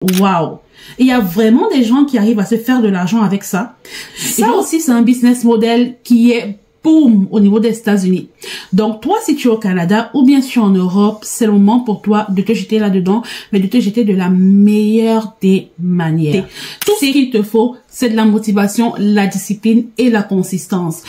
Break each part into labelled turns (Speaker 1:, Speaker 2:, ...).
Speaker 1: Waouh! Il y a vraiment des gens qui arrivent à se faire de l'argent avec ça. Ça aussi, c'est un business model qui est boom au niveau des États-Unis. Donc, toi, si tu es au Canada ou bien sûr en Europe, c'est le moment pour toi de te jeter là-dedans, mais de te jeter de la meilleure des manières. Tout ce qu'il te faut, c'est de la motivation, la discipline et la consistance.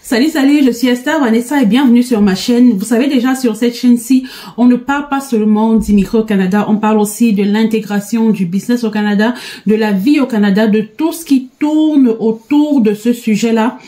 Speaker 1: Salut, je suis Esther Vanessa et bienvenue sur ma chaîne. Vous savez déjà, sur cette chaîne-ci, on ne parle pas seulement d'immigrer au Canada, on parle aussi de l'intégration du business au Canada, de la vie au Canada, de tout ce qui tourne autour de ce sujet-là.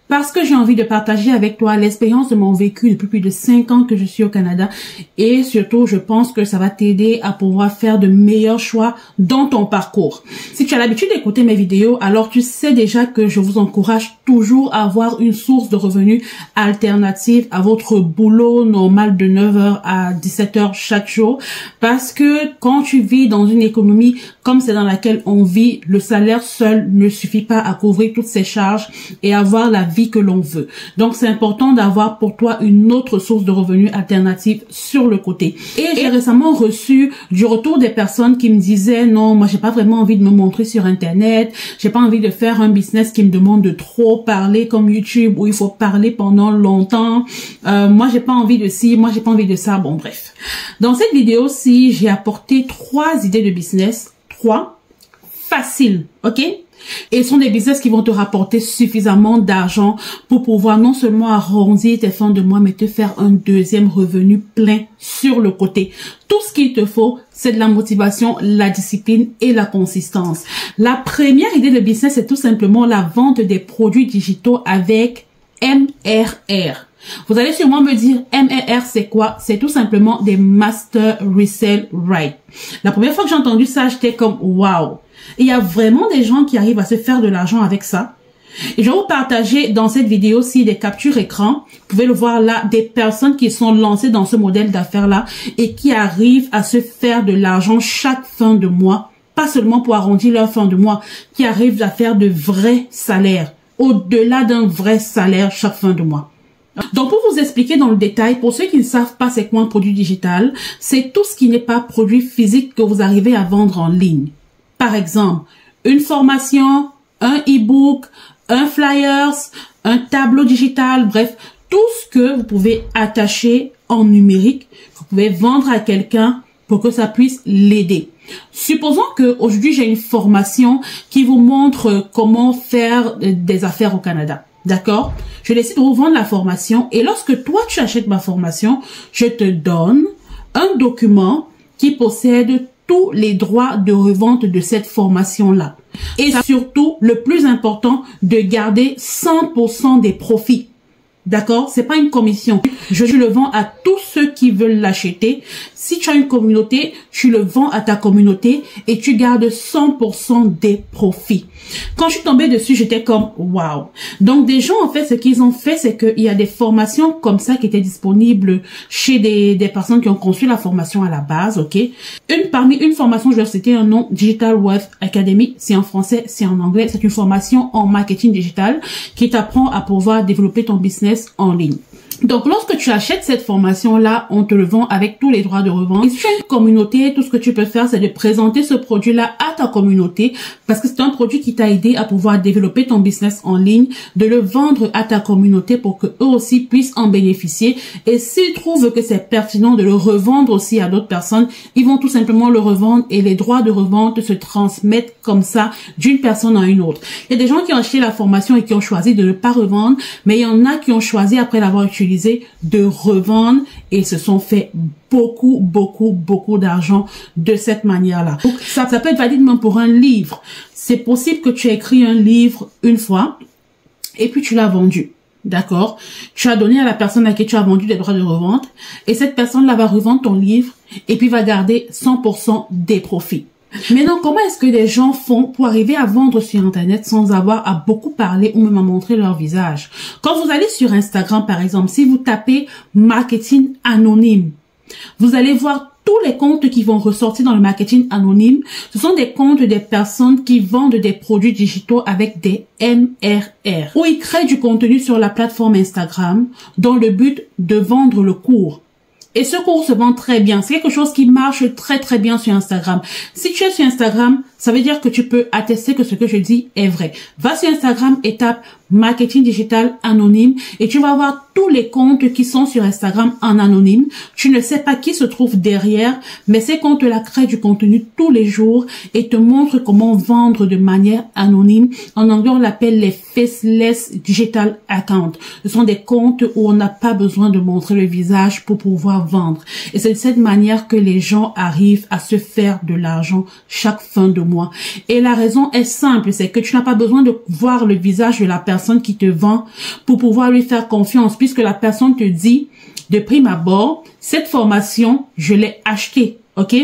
Speaker 1: Parce que j'ai envie de partager avec toi l'expérience de mon vécu depuis plus de 5 ans que je suis au Canada. Et surtout, je pense que ça va t'aider à pouvoir faire de meilleurs choix dans ton parcours. Si tu as l'habitude d'écouter mes vidéos, alors tu sais déjà que je vous encourage toujours à avoir une source de revenus alternative à votre boulot normal de 9h à 17h chaque jour. Parce que quand tu vis dans une économie comme celle dans laquelle on vit, le salaire seul ne suffit pas à couvrir toutes ces charges et avoir la vie que l'on veut. Donc, c'est important d'avoir pour toi une autre source de revenus alternative sur le côté. Et j'ai récemment reçu du retour des personnes qui me disaient non, moi, j'ai pas vraiment envie de me montrer sur Internet. J'ai pas envie de faire un business qui me demande de trop parler comme YouTube où il faut parler pendant longtemps. Moi, j'ai pas envie de ci, moi, j'ai pas envie de ça. Bon, bref. Dans cette vidéo-ci, j'ai apporté 3 idées de business. 3 faciles, ok? Et ce sont des business qui vont te rapporter suffisamment d'argent pour pouvoir non seulement arrondir tes fins de mois, mais te faire un deuxième revenu plein sur le côté. Tout ce qu'il te faut, c'est de la motivation, la discipline et la consistance. La première idée de business, c'est tout simplement la vente des produits digitaux avec MRR. Vous allez sûrement me dire, MRR, c'est quoi? C'est tout simplement des Master Resale Rights. La première fois que j'ai entendu ça, j'étais comme, waouh! Il y a vraiment des gens qui arrivent à se faire de l'argent avec ça. Et je vais vous partager dans cette vidéo-ci des captures écran. Vous pouvez le voir là, des personnes qui sont lancées dans ce modèle d'affaires-là et qui arrivent à se faire de l'argent chaque fin de mois. Pas seulement pour arrondir leur fin de mois, qui arrivent à faire de vrais salaires, au-delà d'un vrai salaire chaque fin de mois. Donc, pour vous expliquer dans le détail, pour ceux qui ne savent pas c'est quoi un produit digital, c'est tout ce qui n'est pas produit physique que vous arrivez à vendre en ligne. Par exemple, une formation, un e-book, un flyers, un tableau digital, bref, tout ce que vous pouvez attacher en numérique, vous pouvez vendre à quelqu'un pour que ça puisse l'aider. Supposons que aujourd'hui j'ai une formation qui vous montre comment faire des affaires au Canada. D'accord? Je décide de vous vendre la formation et lorsque toi tu achètes ma formation, je te donne un document qui possède tous les droits de revente de cette formation-là. Et surtout, le plus important, de garder 100% des profits. D'accord? C'est pas une commission. Je le vends à tous ceux qui veulent l'acheter. Si tu as une communauté, tu le vends à ta communauté et tu gardes 100% des profits. Quand je suis tombée dessus, j'étais comme waouh. Donc des gens, en fait, ce qu'ils ont fait, c'est qu'il y a des formations comme ça qui étaient disponibles chez des personnes qui ont conçu la formation à la base, ok? Parmi une formation, je vais citer un nom, Digital Wealth Academy. C'est en français, c'est en anglais. C'est une formation en marketing digital qui t'apprend à pouvoir développer ton business en ligne. Donc, lorsque tu achètes cette formation-là, on te le vend avec tous les droits de revente. Et si tu as une communauté, tout ce que tu peux faire, c'est de présenter ce produit-là à ta communauté parce que c'est un produit qui t'a aidé à pouvoir développer ton business en ligne, de le vendre à ta communauté pour que eux aussi puissent en bénéficier. Et s'ils trouvent que c'est pertinent de le revendre aussi à d'autres personnes, ils vont tout simplement le revendre et les droits de revente se transmettent comme ça d'une personne à une autre. Il y a des gens qui ont acheté la formation et qui ont choisi de ne pas revendre, mais il y en a qui ont choisi après l'avoir utilisé de revendre et se sont fait beaucoup d'argent de cette manière-là. Donc, ça peut être valide même pour un livre. C'est possible que tu aies écrit un livre une fois et puis tu l'as vendu. D'accord? Tu as donné à la personne à qui tu as vendu des droits de revente et cette personne-là va revendre ton livre et puis va garder 100% des profits. Maintenant, comment est-ce que les gens font pour arriver à vendre sur Internet sans avoir à beaucoup parler ou même à montrer leur visage? Quand vous allez sur Instagram, par exemple, si vous tapez marketing anonyme, vous allez voir tous les comptes qui vont ressortir dans le marketing anonyme, ce sont des comptes des personnes qui vendent des produits digitaux avec des MRR, où ils créent du contenu sur la plateforme Instagram dans le but de vendre le cours. Et ce cours se vend très bien. C'est quelque chose qui marche très très bien sur Instagram. Si tu es sur Instagram, ça veut dire que tu peux attester que ce que je dis est vrai. Va sur Instagram et tape marketing digital anonyme et tu vas voir tous les comptes qui sont sur Instagram en anonyme. Tu ne sais pas qui se trouve derrière, mais ces comptes-là créent du contenu tous les jours et te montrent comment vendre de manière anonyme. En anglais, on l'appelle les faceless digital accounts. Ce sont des comptes où on n'a pas besoin de montrer le visage pour pouvoir vendre. Et c'est de cette manière que les gens arrivent à se faire de l'argent chaque fin de mois. Et la raison est simple, c'est que tu n'as pas besoin de voir le visage de la personne qui te vend pour pouvoir lui faire confiance, puisque la personne te dit de prime abord, cette formation, je l'ai achetée, ok?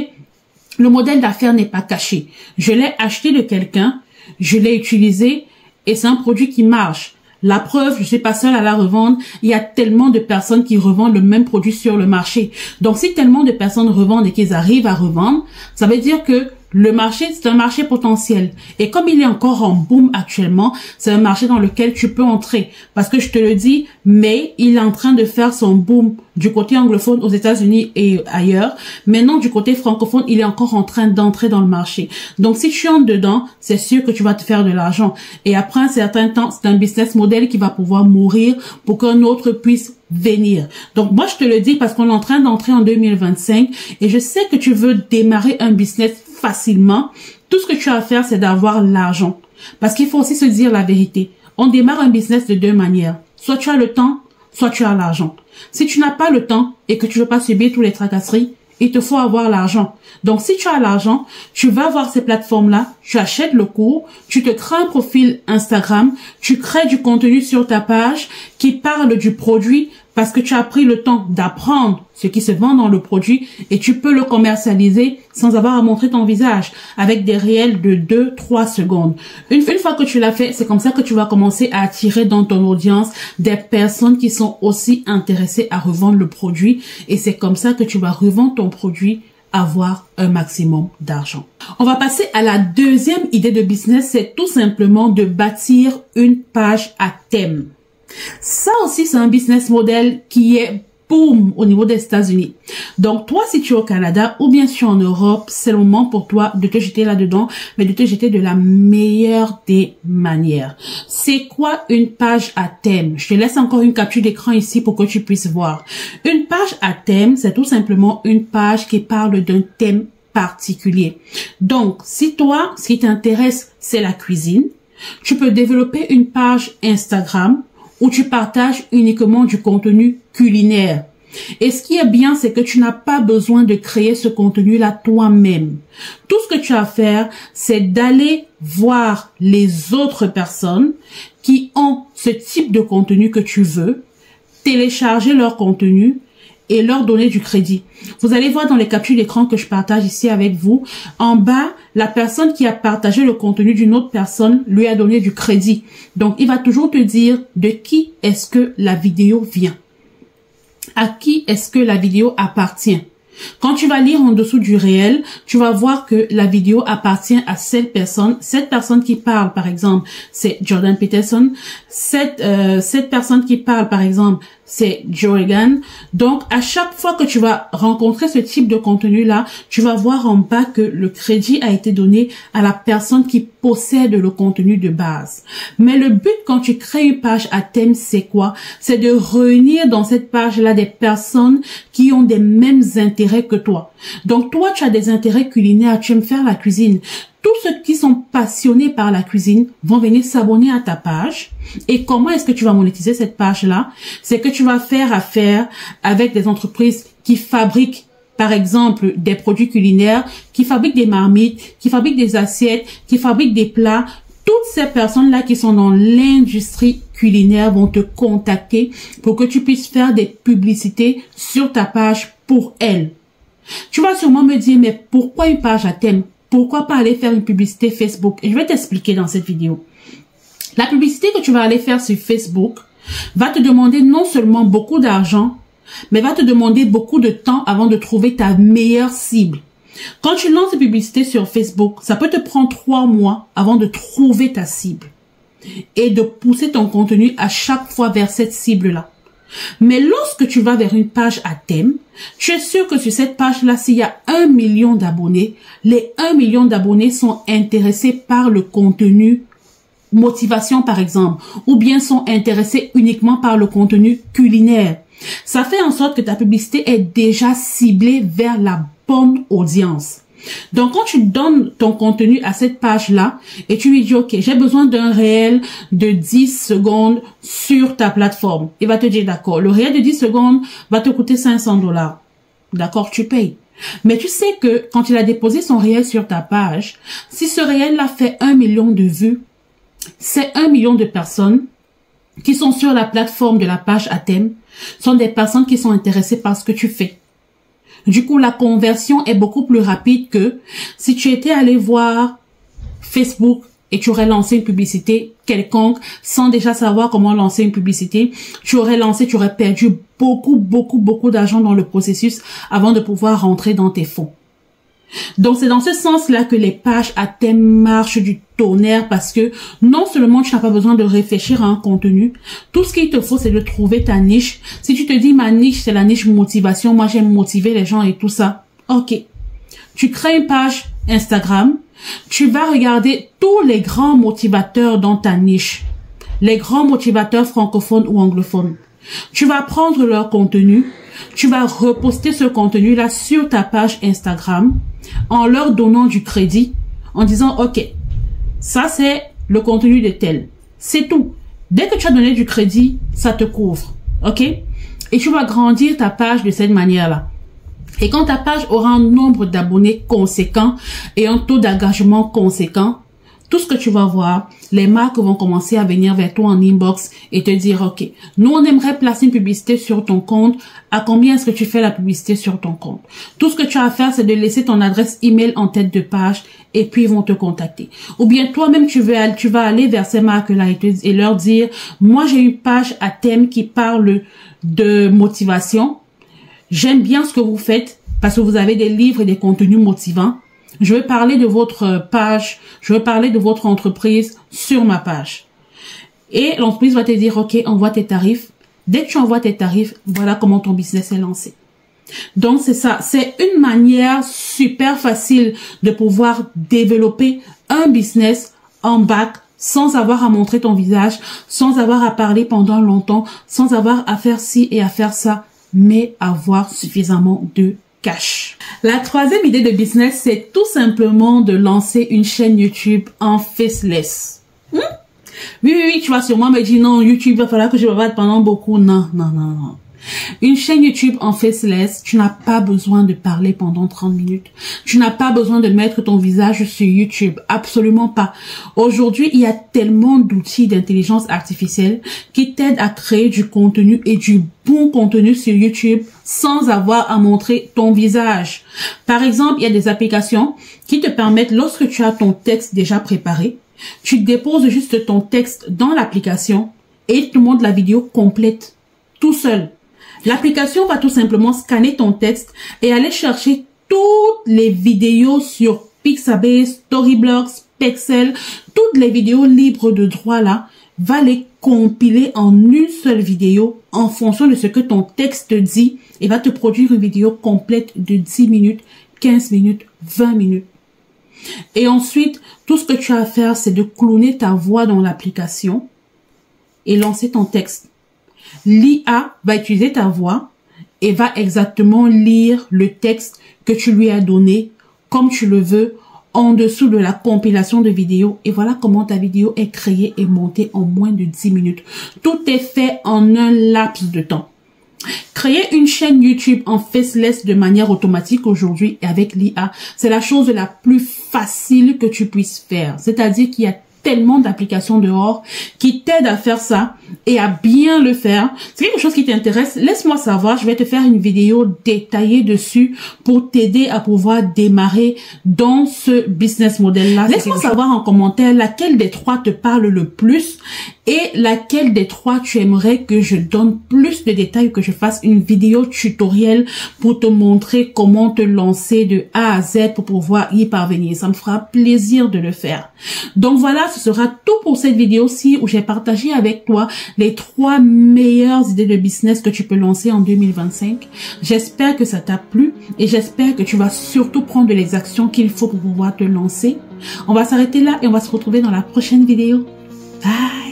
Speaker 1: Le modèle d'affaires n'est pas caché. Je l'ai acheté de quelqu'un, je l'ai utilisé et c'est un produit qui marche. La preuve, je suis pas seule à la revendre. Il y a tellement de personnes qui revendent le même produit sur le marché. Donc, si tellement de personnes revendent et qu'ils arrivent à revendre, ça veut dire que le marché, c'est un marché potentiel. Et comme il est encore en boom actuellement, c'est un marché dans lequel tu peux entrer. Parce que je te le dis, mais il est en train de faire son boom du côté anglophone aux États-Unis et ailleurs. Maintenant, du côté francophone, il est encore en train d'entrer dans le marché. Donc, si tu entres dedans, c'est sûr que tu vas te faire de l'argent. Et après un certain temps, c'est un business model qui va pouvoir mourir pour qu'un autre puisse venir. Donc, moi, je te le dis parce qu'on est en train d'entrer en 2025 et je sais que tu veux démarrer un business facilement. Tout ce que tu as à faire, c'est d'avoir l'argent. Parce qu'il faut aussi se dire la vérité. On démarre un business de deux manières. Soit tu as le temps, soit tu as l'argent. Si tu n'as pas le temps et que tu veux pas subir tous les tracasseries, il te faut avoir l'argent. Donc, si tu as l'argent, tu vas voir ces plateformes-là, tu achètes le cours, tu te crées un profil Instagram, tu crées du contenu sur ta page qui parle du produit parce que tu as pris le temps d'apprendre ce qui se vend dans le produit et tu peux le commercialiser sans avoir à montrer ton visage avec des réels de 2-3 secondes. Une fois que tu l'as fait, c'est comme ça que tu vas commencer à attirer dans ton audience des personnes qui sont aussi intéressées à revendre le produit et c'est comme ça que tu vas revendre ton produit, avoir un maximum d'argent. On va passer à la deuxième idée de business, c'est tout simplement de bâtir une page à thème. Ça aussi, c'est un business model qui est boom au niveau des États-Unis. Donc, toi, si tu es au Canada ou bien si tu es en Europe, c'est le moment pour toi de te jeter là-dedans, mais de te jeter de la meilleure des manières. C'est quoi une page à thème? Je te laisse encore une capture d'écran ici pour que tu puisses voir. Une page à thème, c'est tout simplement une page qui parle d'un thème particulier. Donc, si toi, ce qui t'intéresse, c'est la cuisine, tu peux développer une page Instagram où tu partages uniquement du contenu culinaire. Et ce qui est bien, c'est que tu n'as pas besoin de créer ce contenu-là toi-même. Tout ce que tu as à faire, c'est d'aller voir les autres personnes qui ont ce type de contenu que tu veux, télécharger leur contenu et leur donner du crédit. Vous allez voir dans les captures d'écran que je partage ici avec vous, en bas, la personne qui a partagé le contenu d'une autre personne lui a donné du crédit. Donc, il va toujours te dire de qui est-ce que la vidéo vient. À qui est-ce que la vidéo appartient. Quand tu vas lire en dessous du réel, tu vas voir que la vidéo appartient à cette personne. Cette personne qui parle, par exemple, c'est Jordan Peterson. Cette personne qui parle, par exemple, c'est Joe Rogan. Donc, à chaque fois que tu vas rencontrer ce type de contenu-là, tu vas voir en bas que le crédit a été donné à la personne qui possède le contenu de base. Mais le but quand tu crées une page à thème, c'est quoi? C'est de réunir dans cette page-là des personnes qui ont des mêmes intérêts que toi. Donc, toi, tu as des intérêts culinaires, tu aimes faire la cuisine. Tous ceux qui sont passionnés par la cuisine vont venir s'abonner à ta page. Et comment est-ce que tu vas monétiser cette page-là? C'est que tu vas faire affaire avec des entreprises qui fabriquent, par exemple, des produits culinaires, qui fabriquent des marmites, qui fabriquent des assiettes, qui fabriquent des plats. Toutes ces personnes-là qui sont dans l'industrie culinaire vont te contacter pour que tu puisses faire des publicités sur ta page pour elles. Tu vas sûrement me dire, mais pourquoi une page à thème? Pourquoi pas aller faire une publicité Facebook? Et je vais t'expliquer dans cette vidéo. La publicité que tu vas aller faire sur Facebook va te demander non seulement beaucoup d'argent, mais va te demander beaucoup de temps avant de trouver ta meilleure cible. Quand tu lances des publicités sur Facebook, ça peut te prendre 3 mois avant de trouver ta cible et de pousser ton contenu à chaque fois vers cette cible-là. Mais lorsque tu vas vers une page à thème, tu es sûr que sur cette page-là, s'il y a 1 million d'abonnés, les 1 million d'abonnés sont intéressés par le contenu motivation par exemple, ou bien sont intéressés uniquement par le contenu culinaire. Ça fait en sorte que ta publicité est déjà ciblée vers la bonne audience. Donc, quand tu donnes ton contenu à cette page-là et tu lui dis, OK, j'ai besoin d'un réel de 10 secondes sur ta plateforme. Il va te dire, d'accord, le réel de 10 secondes va te coûter $500. D'accord, tu payes. Mais tu sais que quand il a déposé son réel sur ta page, si ce réel-là fait 1 million de vues, c'est 1 million de personnes qui sont sur la plateforme de la page à thème, sont des personnes qui sont intéressées par ce que tu fais. Du coup, la conversion est beaucoup plus rapide que si tu étais allé voir Facebook et tu aurais lancé une publicité quelconque sans déjà savoir comment lancer une publicité. Tu aurais perdu beaucoup d'argent dans le processus avant de pouvoir rentrer dans tes fonds. Donc, c'est dans ce sens-là que les pages à thème marchent du tonnerre parce que non seulement tu n'as pas besoin de réfléchir à un contenu, tout ce qu'il te faut, c'est de trouver ta niche. Si tu te dis, ma niche, c'est la niche motivation, moi j'aime motiver les gens et tout ça, ok. Tu crées une page Instagram, tu vas regarder tous les grands motivateurs dans ta niche, les grands motivateurs francophones ou anglophones. Tu vas prendre leur contenu, tu vas reposter ce contenu-là sur ta page Instagram en leur donnant du crédit, en disant, OK, ça c'est le contenu de tel. C'est tout. Dès que tu as donné du crédit, ça te couvre. OK? Et tu vas grandir ta page de cette manière-là. Et quand ta page aura un nombre d'abonnés conséquent et un taux d'engagement conséquent, tout ce que tu vas voir, les marques vont commencer à venir vers toi en inbox et te dire, OK, nous, on aimerait placer une publicité sur ton compte. À combien est-ce que tu fais la publicité sur ton compte? Tout ce que tu as à faire, c'est de laisser ton adresse email en tête de page et puis ils vont te contacter. Ou bien toi-même, tu vas aller vers ces marques-là et leur dire, moi, j'ai une page à thème qui parle de motivation. J'aime bien ce que vous faites parce que vous avez des livres et des contenus motivants. Je vais parler de votre page, je vais parler de votre entreprise sur ma page. Et l'entreprise va te dire, OK, envoie tes tarifs. Dès que tu envoies tes tarifs, voilà comment ton business est lancé. Donc, c'est ça. C'est une manière super facile de pouvoir développer un business en bac sans avoir à montrer ton visage, sans avoir à parler pendant longtemps, sans avoir à faire ci et à faire ça, mais avoir suffisamment de cash. La troisième idée de business, c'est tout simplement de lancer une chaîne YouTube en faceless. Oui, tu vas sûrement me dire non, YouTube, il va falloir que je me batte pendant beaucoup. Non. Une chaîne YouTube en faceless, tu n'as pas besoin de parler pendant 30 minutes. Tu n'as pas besoin de mettre ton visage sur YouTube. Absolument pas. Aujourd'hui, il y a tellement d'outils d'intelligence artificielle qui t'aident à créer du contenu et du bon contenu sur YouTube sans avoir à montrer ton visage. Par exemple, il y a des applications qui te permettent, lorsque tu as ton texte déjà préparé, tu déposes juste ton texte dans l'application et il te montre la vidéo complète, tout seul. L'application va tout simplement scanner ton texte et aller chercher toutes les vidéos sur Pixabay, Storyblocks, Pexel, toutes les vidéos libres de droit là, va les compiler en une seule vidéo en fonction de ce que ton texte dit et va te produire une vidéo complète de 10 minutes, 15 minutes, 20 minutes. Et ensuite, tout ce que tu as à faire, c'est de cloner ta voix dans l'application et lancer ton texte. L'IA va utiliser ta voix et va exactement lire le texte que tu lui as donné comme tu le veux en dessous de la compilation de vidéos. Et voilà comment ta vidéo est créée et montée en moins de 10 minutes. Tout est fait en un laps de temps. Créer une chaîne YouTube en faceless de manière automatique aujourd'hui avec l'IA, c'est la chose la plus facile que tu puisses faire. C'est-à-dire qu'il y a tellement d'applications dehors qui t'aident à faire ça et à bien le faire. C'est quelque chose qui t'intéresse, laisse-moi savoir. Je vais te faire une vidéo détaillée dessus pour t'aider à pouvoir démarrer dans ce business model-là. Laisse-moi savoir en commentaire laquelle des trois te parle le plus et laquelle des trois tu aimerais que je donne plus de détails, que je fasse une vidéo tutoriel pour te montrer comment te lancer de A à Z pour pouvoir y parvenir. Ça me fera plaisir de le faire. Donc voilà, ce sera tout pour cette vidéo-ci où j'ai partagé avec toi les 3 meilleures idées de business que tu peux lancer en 2025. J'espère que ça t'a plu et j'espère que tu vas surtout prendre les actions qu'il faut pour pouvoir te lancer. On va s'arrêter là et on va se retrouver dans la prochaine vidéo. Bye!